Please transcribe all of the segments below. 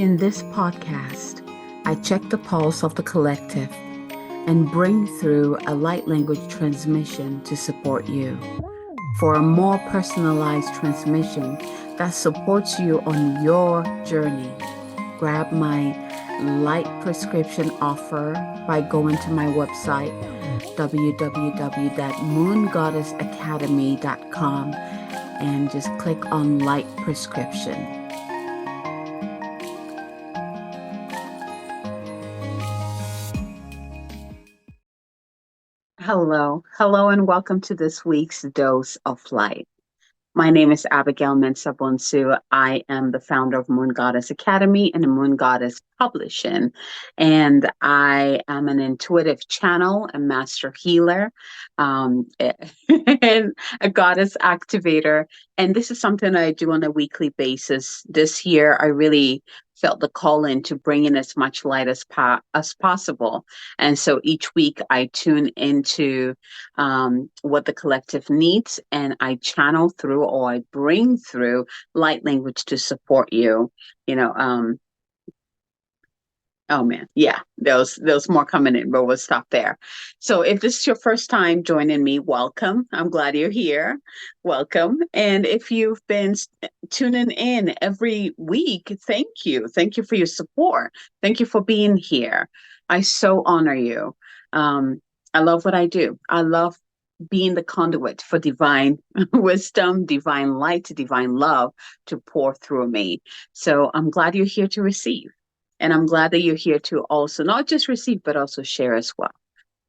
In this podcast, I check the pulse of the collective and bring through a light language transmission to support you. For a more personalized transmission that supports you on your journey, grab my light prescription offer by going to my website www.moongoddessacademy.com and just click on light prescription. Hello, and welcome to this week's Dose of Light. My name is Abigail Mensah-Bonsu. I am the founder of Moon Goddess Academy and Moon Goddess Publishing, and I am an intuitive channel, a master healer, and a goddess activator. And this is something I do on a weekly basis. This year, I really felt the call in to bring in as much light as possible. And so each week I tune into what the collective needs, and I channel through or I bring through light language to support you. Oh man, yeah, there's more coming in, but we'll stop there. So if this is your first time joining me, welcome. I'm glad you're here. Welcome. And if you've been tuning in every week, thank you. Thank you for your support. Thank you for being here. I so honor you. I love what I do. I love being the conduit for divine wisdom, divine light, divine love to pour through me. So I'm glad you're here to receive. And I'm glad that you're here to also not just receive, but also share as well.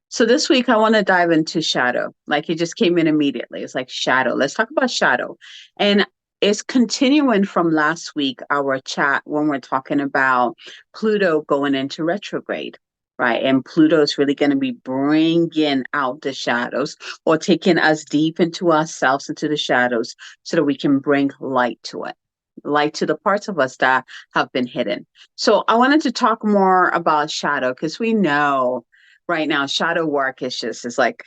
So this week, I want to dive into shadow. Like it just came in immediately. It's like shadow. Let's talk about shadow. And it's continuing from last week, our chat when we're talking about Pluto going into retrograde, right? And Pluto is really going to be bringing out the shadows or taking us deep into ourselves, into the shadows, so that we can bring light to it. Light to the parts of us that have been hidden. So I wanted to talk more about shadow because we know right now shadow work is like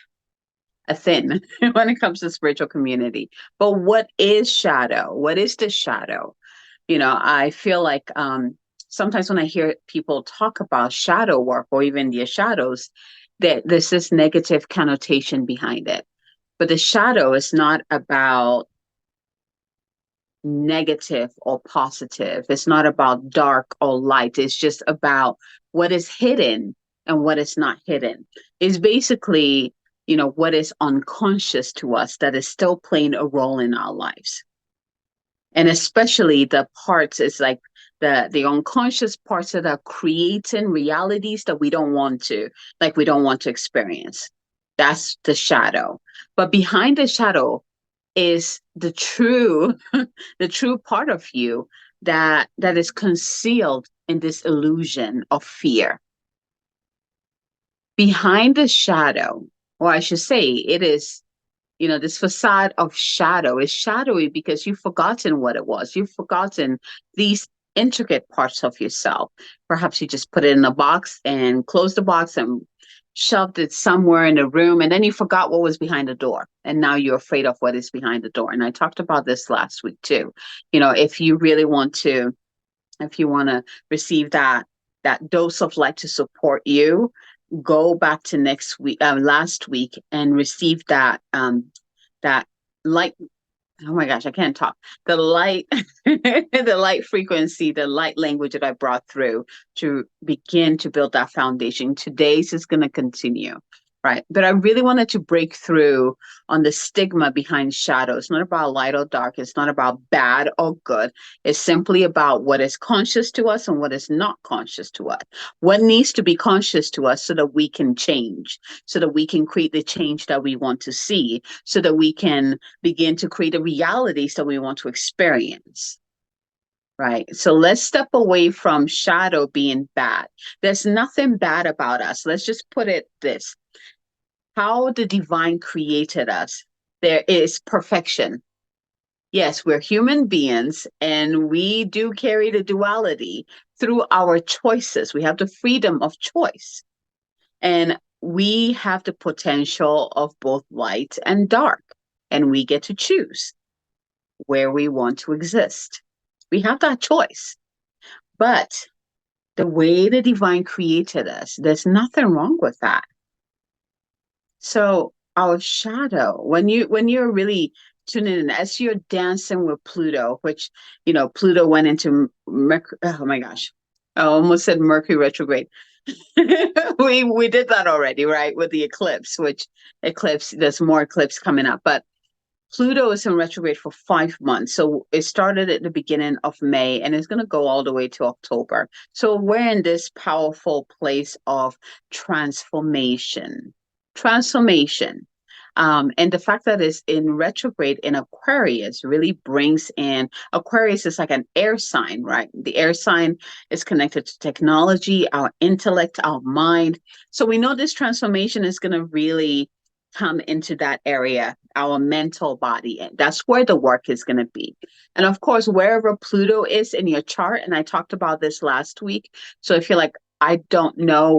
a thing when it comes to spiritual community. But what is shadow? What is the shadow? I feel like sometimes when I hear people talk about shadow work or even their shadows, that there's this negative connotation behind it. But the shadow is not about negative or positive. It's not about dark or light. It's just about what is hidden and what is not hidden. It's basically, what is unconscious to us that is still playing a role in our lives. And especially the parts is like the unconscious parts that are creating realities that we don't want to experience. That's the shadow. But behind the shadow is the true part of you that is concealed in this illusion of fear. Behind the shadow, or I should say, it is, this facade of shadow is shadowy because you've forgotten what it was. You've forgotten these intricate parts of yourself. Perhaps you just put it in a box and closed the box and shoved it somewhere in the room, and then you forgot what was behind the door, and now you're afraid of what is behind the door. And I talked about this last week too. If you really want to, if you want to receive that dose of light to support you, go back to last week, and receive that light. Oh my gosh, I can't talk. The light, the light frequency, the light language that I brought through to begin to build that foundation. Today's is going to continue, right? But I really wanted to break through on the stigma behind shadow. It's not about light or dark. It's not about bad or good. It's simply about what is conscious to us and what is not conscious to us. What needs to be conscious to us so that we can change, so that we can create the change that we want to see, so that we can begin to create the realities that we want to experience. Right. So let's step away from shadow being bad. There's nothing bad about us. Let's just put it this. How the divine created us, there is perfection. Yes, we're human beings, and we do carry the duality through our choices. We have the freedom of choice, and we have the potential of both light and dark, and we get to choose where we want to exist. We have that choice. But the way the divine created us, there's nothing wrong with that. So our shadow, when you're really tuning in, as you're dancing with Pluto, which Pluto went into Mercury. Oh my gosh, I almost said Mercury retrograde. We did that already, right? With the eclipse, which eclipse, there's more eclipse coming up, but Pluto is in retrograde for 5 months. So it started at the beginning of May and it's going to go all the way to October. So we're in this powerful place of transformation. Transformation. And the fact that it's in retrograde in Aquarius really brings in Aquarius is like an air sign, right? The air sign is connected to technology, our intellect, our mind. So we know this transformation is going to really come into that area, our mental body. And that's where the work is going to be. And of course, wherever Pluto is in your chart, and I talked about this last week. So if you're like, I don't know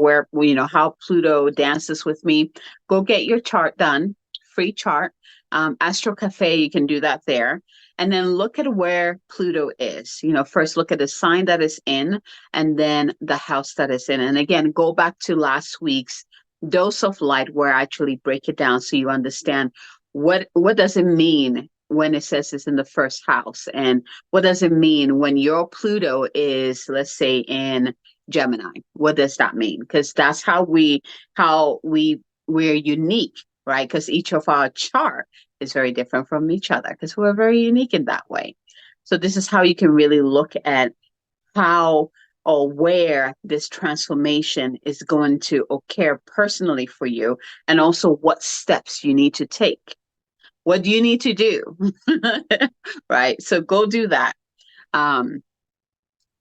how Pluto dances with me, go get your chart done, free chart. Astro Cafe, you can do that there. And then look at where Pluto is. First look at the sign that is in and then the house that is in. And again, go back to last week's dose of light where I actually break it down so you understand what does it mean when it says it's in the first house, and what does it mean when your Pluto is, let's say, in Gemini. What does that mean? Because that's we're unique, right? Because each of our chart is very different from each other because we're very unique in that way. So this is how you can really look at how or where this transformation is going to occur personally for you, and also what steps you need to take. What do you need to do? Right? So go do that. Um,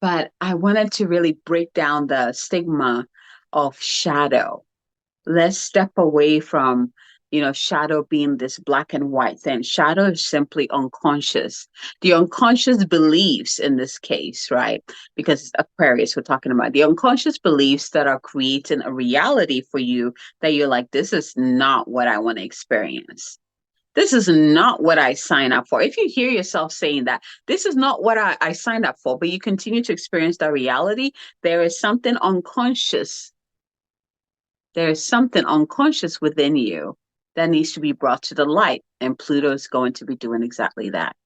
but I wanted to really break down the stigma of shadow. Let's step away from shadow being this black and white thing. Shadow is simply unconscious, the unconscious beliefs in this case, right? Because Aquarius, we're talking about the unconscious beliefs that are creating a reality for you that you're like, this is not what I want to experience. This is not what I signed up for. If you hear yourself saying that, this is not what I signed up for, but you continue to experience that reality, there is something unconscious. There is something unconscious within you that needs to be brought to the light. And Pluto is going to be doing exactly that.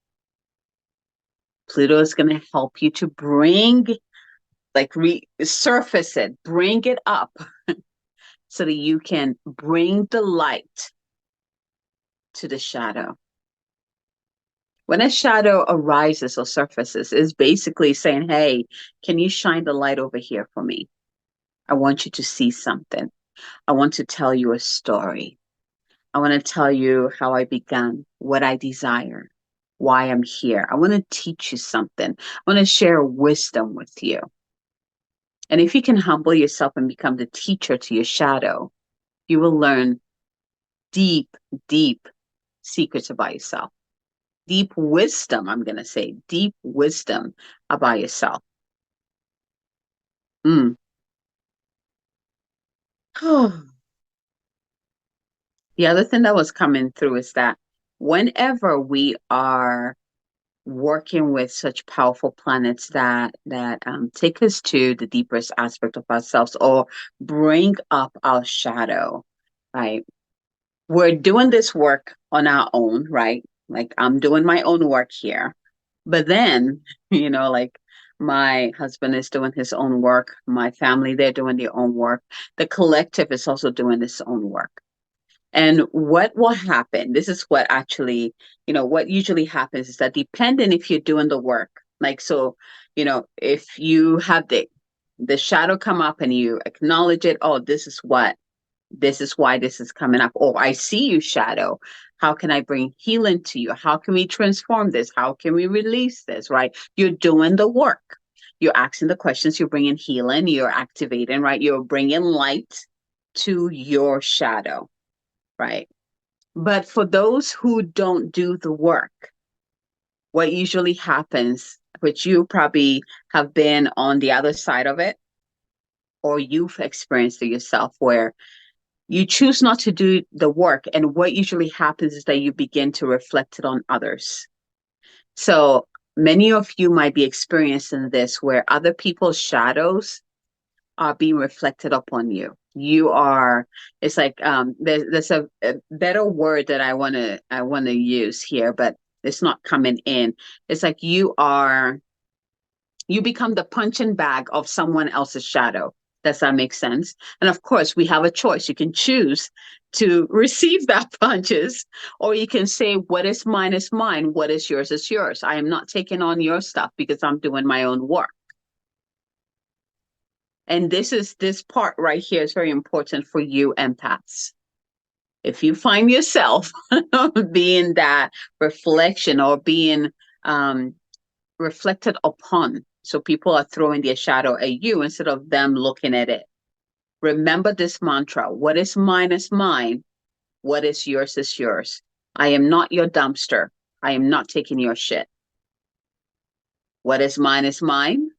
Pluto is going to help you to bring, surface it, bring it up so that you can bring the light to the shadow. When a shadow arises or surfaces, it's basically saying, hey, can you shine the light over here for me? I want you to see something. I want to tell you a story. I want to tell you how I began, what I desire, why I'm here. I want to teach you something. I want to share wisdom with you. And if you can humble yourself and become the teacher to your shadow, you will learn deep, deep secrets about yourself. Deep wisdom, I'm going to say, deep wisdom about yourself. Mm. The other thing that was coming through is that whenever we are working with such powerful planets that take us to the deepest aspect of ourselves or bring up our shadow, right? We're doing this work on our own, right? Like I'm doing my own work here. But then, like my husband is doing his own work, my family, they're doing their own work. The collective is also doing its own work. And what will happen? This is what actually, what usually happens is that depending if you're doing the work, like, so, if you have the shadow come up and you acknowledge it, oh, this is why this is coming up. Oh, I see you, shadow. How can I bring healing to you? How can we transform this? How can we release this, right? You're doing the work. You're asking the questions, you're bringing healing, you're activating, right? You're bringing light to your shadow. Right. But for those who don't do the work, what usually happens, which you probably have been on the other side of it, or you've experienced it yourself, where you choose not to do the work. And what usually happens is that you begin to reflect it on others. So Many of you might be experiencing this where other people's shadows are being reflected upon you. You are, it's like there's a better word that I wanna use here, but it's not coming in. It's like you become the punching bag of someone else's shadow. Does that make sense? And of course, we have a choice. You can choose to receive that punches, or you can say, what is mine is mine. What is yours is yours. I am not taking on your stuff because I'm doing my own work. And this part right here is very important for you empaths. If you find yourself being that reflection or being reflected upon, so people are throwing their shadow at you instead of them looking at it. Remember this mantra: what is mine is mine. What is yours is yours. I am not your dumpster. I am not taking your shit. What is mine is mine.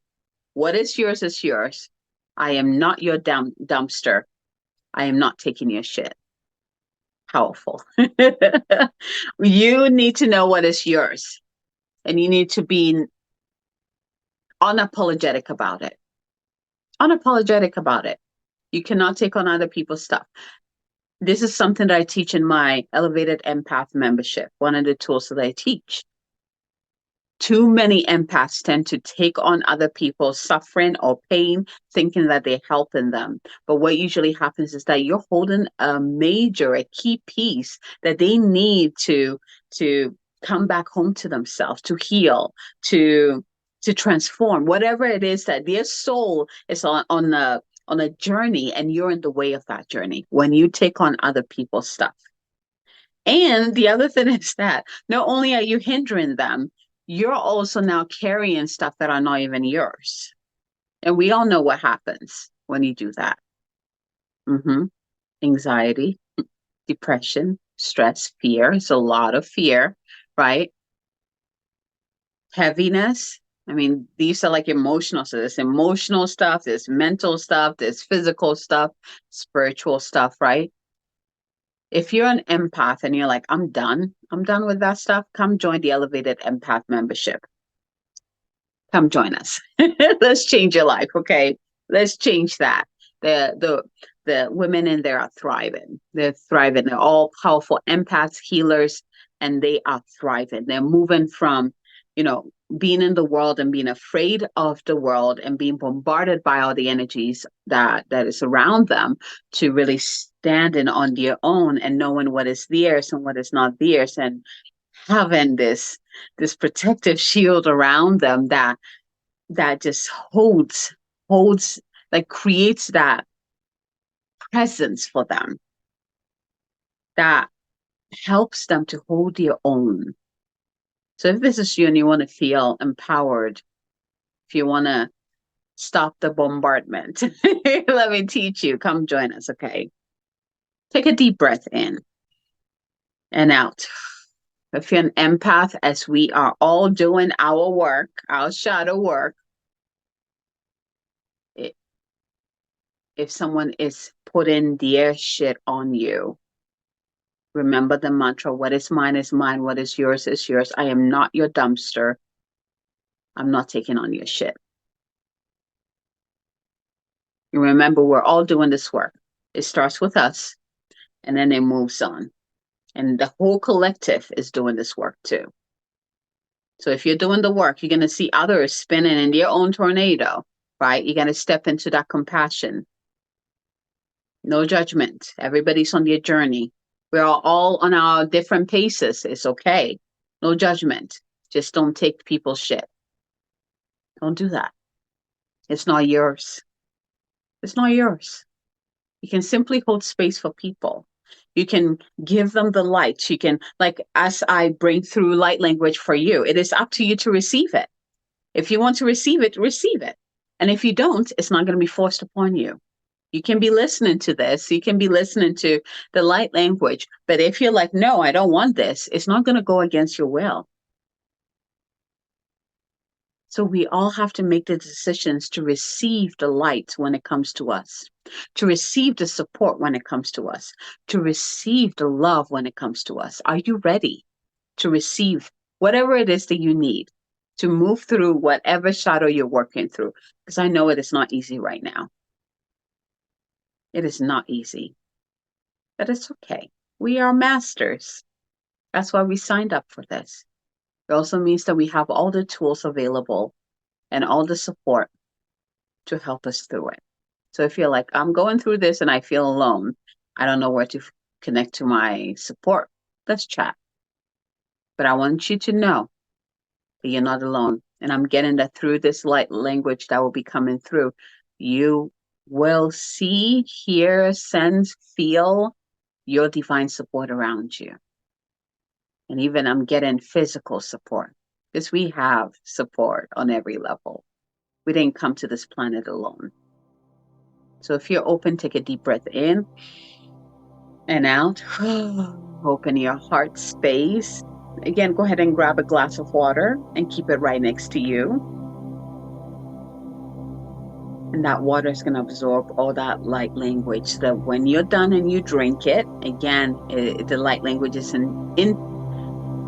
What is yours is yours. I am not your dumpster. I am not taking your shit. Powerful. You need to know what is yours, and you need to be unapologetic about it. Unapologetic about it. You cannot take on other people's stuff. This is something that I teach in my Elevated Empath membership, one of the tools that I teach. Too many empaths tend to take on other people's suffering or pain, thinking that they're helping them. But what usually happens is that you're holding a key piece that they need to come back home to themselves, to heal, to transform, whatever it is that their soul is on a journey, and you're in the way of that journey when you take on other people's stuff. And the other thing is that not only are you hindering them, you're also now carrying stuff that are not even yours. And we all know what happens when you do that. Anxiety, depression, stress, fear. It's a lot of fear, right? Heaviness. I mean, these are like emotional. So there's emotional stuff, there's mental stuff, there's physical stuff, spiritual stuff, right? If you're an empath and you're like, I'm done with that stuff, come join the Elevated Empath membership. Come join us. Let's change your life, okay? Let's change that. The women in there are thriving. They're thriving. They're all powerful empaths, healers, and they are thriving. They're moving from, being in the world and being afraid of the world and being bombarded by all the energies that is around them, to really standing on their own and knowing what is theirs and what is not theirs, and having this protective shield around them that just holds, like creates that presence for them that helps them to hold their own. So if this is you and you want to feel empowered, if you want to stop the bombardment, let me teach you. Come join us, okay? Take a deep breath in and out. If you're an empath, as we are all doing our work, our shadow work, if someone is putting their shit on you, remember the mantra: what is mine is mine, what is yours is yours. I am not your dumpster. I'm not taking on your shit. You remember, we're all doing this work. It starts with us, and then it moves on. And the whole collective is doing this work too. So if you're doing the work, you're going to see others spinning in their own tornado, right? You're going to step into that compassion. No judgment. Everybody's on their journey. We're all on our different paces. It's okay. No judgment. Just don't take people's shit. Don't do that. It's not yours. It's not yours. You can simply hold space for people. You can give them the light. You can, like, as I bring through light language for you, it is up to you to receive it. If you want to receive it, receive it. And if you don't, it's not going to be forced upon you. You can be listening to this. You can be listening to the light language. But if you're like, no, I don't want this, it's not going to go against your will. So we all have to make the decisions to receive the light when it comes to us, to receive the support when it comes to us, to receive the love when it comes to us. Are you ready to receive whatever it is that you need? to move through whatever shadow you're working through. Because I know it is not easy right now. It is not easy. But it's okay. We are masters. That's why we signed up for this. It also means that we have all the tools available and all the support to help us through it. So if you're like, I'm going through this and I feel alone, I don't know where to connect to my support, let's chat. But I want you to know that you're not alone. And I'm getting that through this light language that will be coming through. You will see, hear, sense, feel your divine support around you. And even I'm getting physical support because we have support on every level. We didn't come to this planet alone. So if you're open, take a deep breath in and out. Open your heart space. Again, go ahead and grab a glass of water and keep it right next to you. And that water is going to absorb all that light language so that when you're done and you drink it, again, the light language is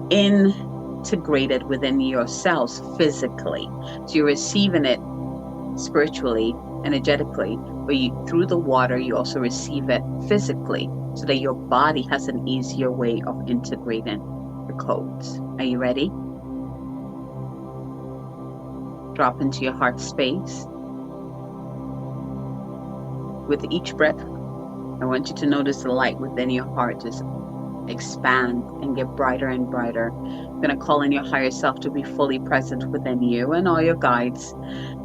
integrated within your cells physically. So you're receiving it spiritually, energetically, but through the water, you also receive it physically so that your body has an easier way of integrating the codes. Are you ready? Drop into your heart space. With each breath, I want you to notice the light within your heart just expand and get brighter and brighter. I'm going to call in your higher self to be fully present within you and all your guides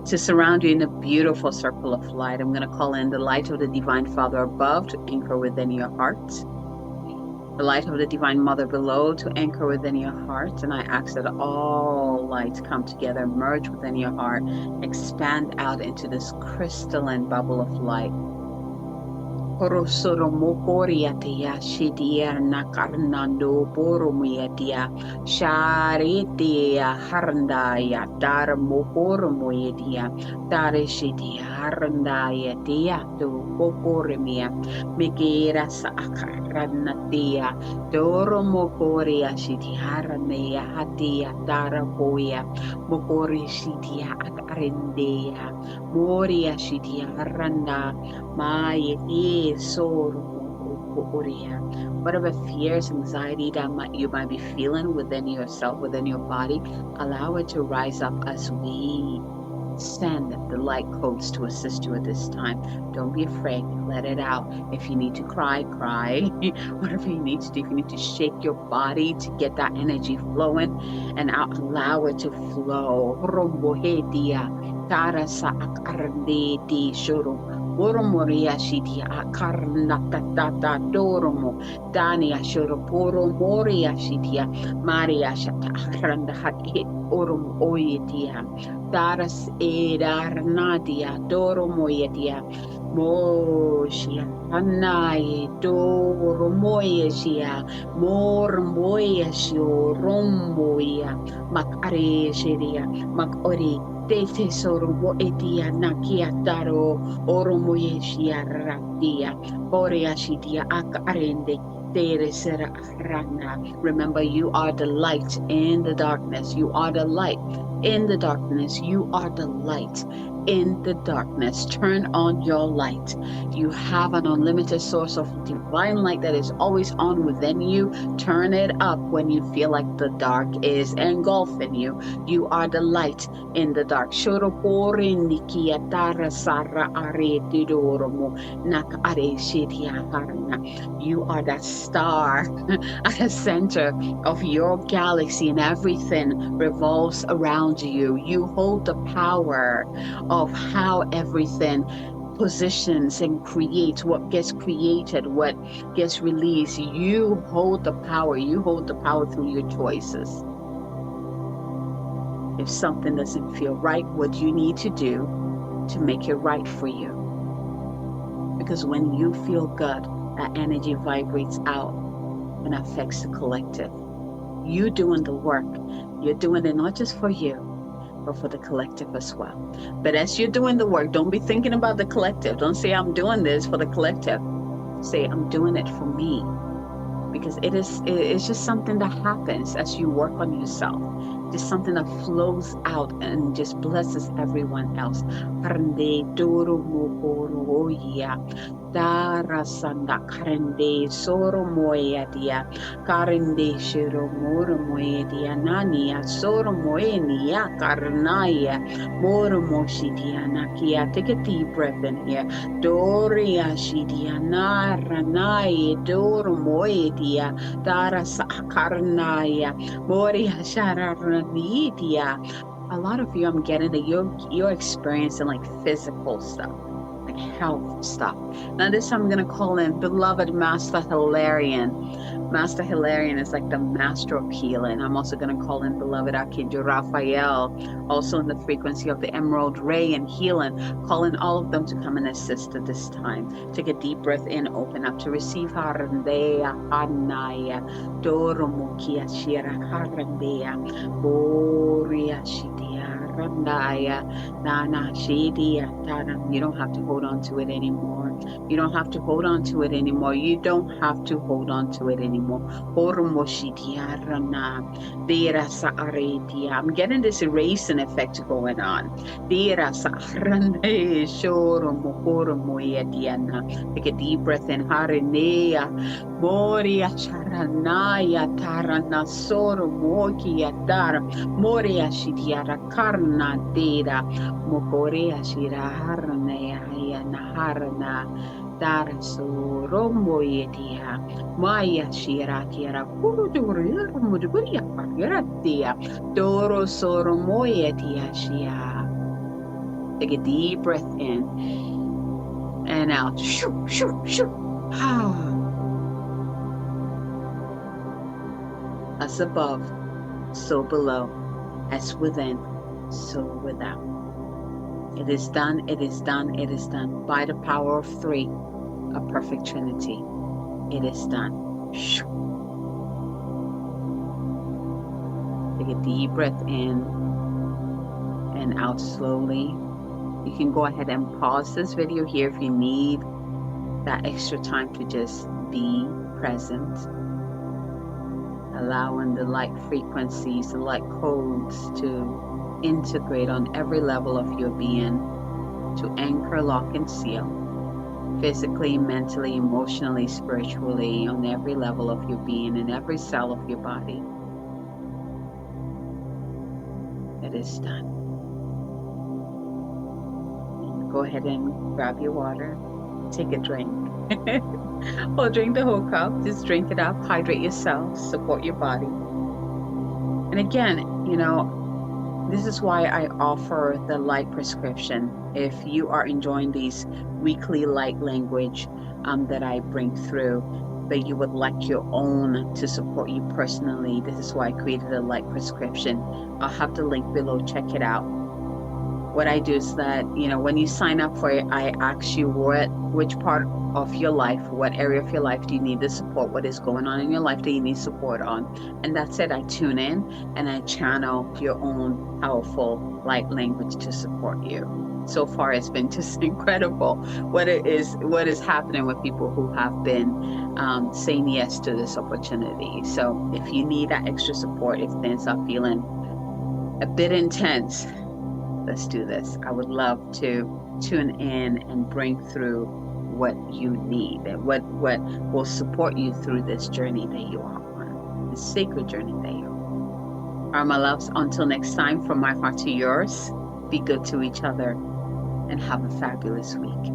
to surround you in a beautiful circle of light. I'm going to call in the light of the Divine Father above to anchor within your heart, the light of the Divine Mother below to anchor within your heart. And I ask that all lights come together, merge within your heart, expand out into this crystalline bubble of light. Korosoro mokoria tia shidia nakarnando boromia tia sharitia harandaya dar mokoromoedia dar shidia harandaya tia to kokoremia megera sa akaranatia doro mokoria shidia haranea hatia dar boya mokori shidia akarendea moria shidia haranda Maya whatever fears, anxiety that you might be feeling within yourself, within your body, allow it to rise up as we send the light codes to assist you at this time. Don't be afraid. Let it out. If you need to cry, cry. Whatever you need to do. If you need to shake your body to get that energy flowing and allow it to flow. Oromoria shitia akarnatata doromo Dania shoroporo moria shitia Maria shata akranda hati orom oyetia Daras edarnadia doromo yetia Moshia Anaye doromoyesia mormoya shio romboya makare shiria makori Tete sorobo etia nakia taro oromoye shia ratia borea shitia akarende tere sera rana. Remember, you are the light in the darkness. You are the light in the darkness. You are the light in the darkness. Turn on your light. You have an unlimited source of divine light that is always on within you. Turn it up when you feel like the dark is engulfing you. You are the light in the dark. You are that star at the center of your galaxy, and everything revolves around you. You hold the power of how everything positions and creates, what gets created, what gets released. You hold the power. You hold the power through your choices. If something doesn't feel right, what do you need to do to make it right for you? Because when you feel good, that energy vibrates out and affects the collective. You doing the work, you're doing it not just for you, but for the collective as well. But as you're doing the work, don't be thinking about the collective. Don't say, I'm doing this for the collective. Say, I'm doing it for me. because it's just something that happens as you work on yourself. Just something that flows out and just blesses everyone else. Dara sanda karende soro moya dia karende shiro moro moya dia nania soro moenia karnaya moro moshidia nakia. Take a deep breath in here. Doria shidia naranai doro moya dia dara sakarnaya moria shararanidia. A lot of you, I'm getting that you're experiencing like physical stuff, like health stuff. Now this I'm gonna call in beloved Master Hilarion. Master Hilarion is like the master of healing. I'm also gonna call in beloved Archangel Raphael, also in the frequency of the Emerald Ray and healing, calling all of them to come and assist at this time. Take a deep breath in, open up to receive Harandea Hanaya Doromukia Shira Harandea Boria Shidia Randaya Nana Shidia Tana. You don't have to hold on to it anymore. You don't have to hold on to it anymore. You don't have to hold on to it anymore. I'm getting this erasing effect going on. Take a deep breath in. Moria Charanaya Tarana Soro Mokia Dara Moria Shidiara Karna Deda Mokorea Shira Haranea Naharana Dara Soro Moyedia Maya Shira Kira Kuruduria Muduria Pagaratia Doro Soro Moyedia Shia. Take a deep breath in and out. Shoo, shoo, shoo. As above, so below, as within, so without. It is done, it is done, it is done. By the power of three, a perfect trinity. It is done. Take a deep breath in and out slowly. You can go ahead and pause this video here if you need that extra time to just be present. Allowing the light frequencies, the light codes to integrate on every level of your being, to anchor, lock, and seal, physically, mentally, emotionally, spiritually, on every level of your being, in every cell of your body. It is done. And go ahead and grab your water, take a drink. Or drink the whole cup. Just drink it up, hydrate yourself, support your body. And again, you know, this is why I offer the light prescription. If you are enjoying these weekly light language that I bring through, but you would like your own to support you personally, this is why I created a light prescription. I'll have the link below, check it out. What I do is that, you know, when you sign up for it, I ask you which part of your life, what area of your life do you need the support, what is going on in your life that you need support on, and that's it. I tune in and I channel your own powerful light language to support you. So far, it's been just incredible what is happening with people who have been saying yes to this opportunity. So if you need that extra support, if things are feeling a bit intense, let's do this. I would love to tune in and bring through what you need and what will support you through this journey that you are on, the sacred journey that you're on. All right, my loves, until next time, from my heart to yours, be good to each other and have a fabulous week.